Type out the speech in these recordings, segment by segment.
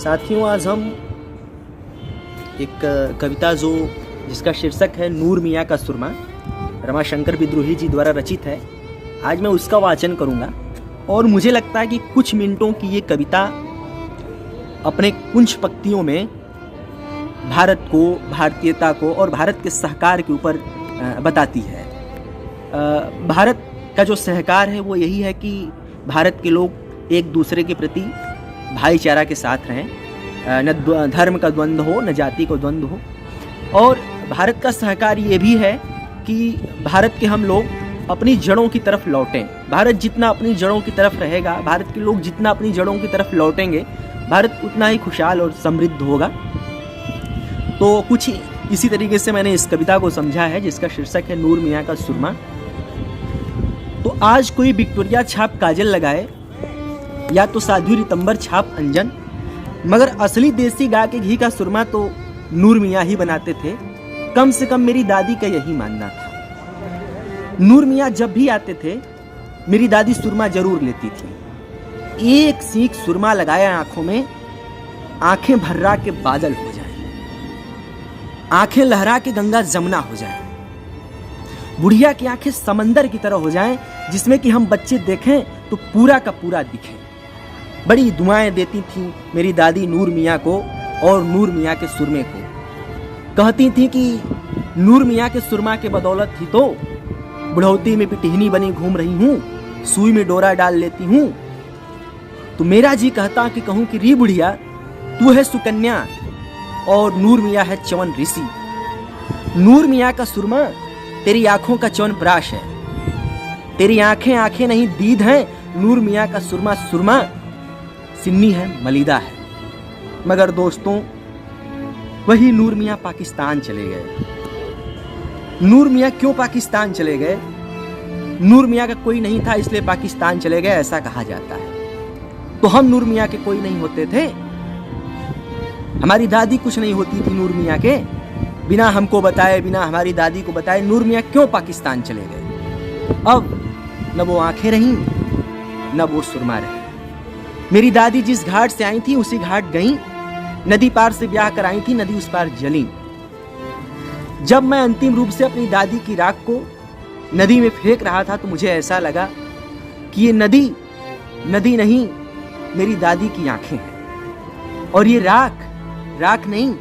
साथियों, आज हम एक कविता जिसका शीर्षक है नूर मियाँ का सुरमा, रमाशंकर विद्रोही जी द्वारा रचित है, आज मैं उसका वाचन करूँगा। और मुझे लगता है कि कुछ मिनटों की ये कविता अपने कुछ पंक्तियों में भारत को, भारतीयता को और भारत के सहकार के ऊपर बताती है। भारत का जो सहकार है वो यही है कि भारत के लोग एक दूसरे के प्रति भाईचारा के साथ रहें, न धर्म का द्वंद्व हो, न जाति का द्वंद्व हो। और भारत का सहकार ये भी है कि भारत के हम लोग अपनी जड़ों की तरफ लौटें। भारत जितना अपनी जड़ों की तरफ रहेगा, भारत के लोग जितना अपनी जड़ों की तरफ लौटेंगे, भारत उतना ही खुशहाल और समृद्ध होगा। तो कुछ इसी तरीके से मैंने इस कविता को समझा है, जिसका शीर्षक है नूर मियाँ का सुरमा। तो आज कोई विक्टोरिया छाप काजल लगाए या तो साध्वी रितंबर छाप अंजन, मगर असली देसी गाय के घी का सुरमा तो नूर मियाँ ही बनाते थे। कम से कम मेरी दादी का यही मानना था। नूर मियाँ जब भी आते थे, मेरी दादी सुरमा जरूर लेती थी। एक सीख सुरमा लगाया आंखों में, आंखें भर्रा के बादल हो जाए, आंखें लहरा के गंगा जमुना हो जाए, बुढ़िया की आंखें समंदर की तरह हो जाएं, जिसमें कि हम बच्चे देखें तो पूरा का पूरा दिखे। बड़ी दुआएं देती थी मेरी दादी नूर मियाँ को और नूर मियाँ के सुरमे को। कहती थी कि नूर मियाँ के सुरमा के बदौलत ही तो बुढ़ौती में पिटहनी बनी घूम रही हूँ, सुई में डोरा डाल लेती हूँ। तो मेरा जी कहता कि कहूँ कि री बुढ़िया, तू है सुकन्या और नूर मियाँ है च्यवन ऋषि। नूर मियाँ का सुरमा तेरी आंखों का च्यवन प्राश है, तेरी आंखें आंखें नहीं दीद हैं। नूर मियाँ का सुरमा सुरमा सिन्नी है, मलिदा है। मगर दोस्तों, वही नूर मियाँ पाकिस्तान चले गए। नूर मियाँ क्यों पाकिस्तान चले गए? नूर मियाँ का कोई नहीं था इसलिए पाकिस्तान चले गए, ऐसा कहा जाता है। तो हम नूर मियाँ के कोई नहीं होते थे? हमारी दादी कुछ नहीं होती थी नूर मियाँ के? बिना हमको बताए, बिना हमारी दादी को बताए नूर मियाँ क्यों पाकिस्तान चले गए? अब न वो आंखें रहीं, न वो सुरमा रहे। मेरी दादी जिस घाट से आई थी उसी घाट गई, नदी पार से ब्याह कर आई थी, नदी उस पार जली। जब मैं अंतिम रूप से अपनी दादी की राख को नदी में फेंक रहा था तो मुझे ऐसा लगा कि ये नदी नदी नहीं, मेरी दादी की आंखें हैं। और ये राख नहीं,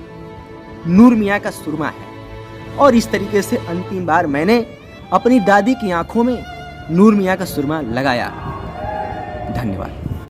नूर मियाँ का सुरमा है। और इस तरीके से अंतिम बार मैंने अपनी दादी की आंखों में नूर मियाँ का सुरमा लगाया। धन्यवाद।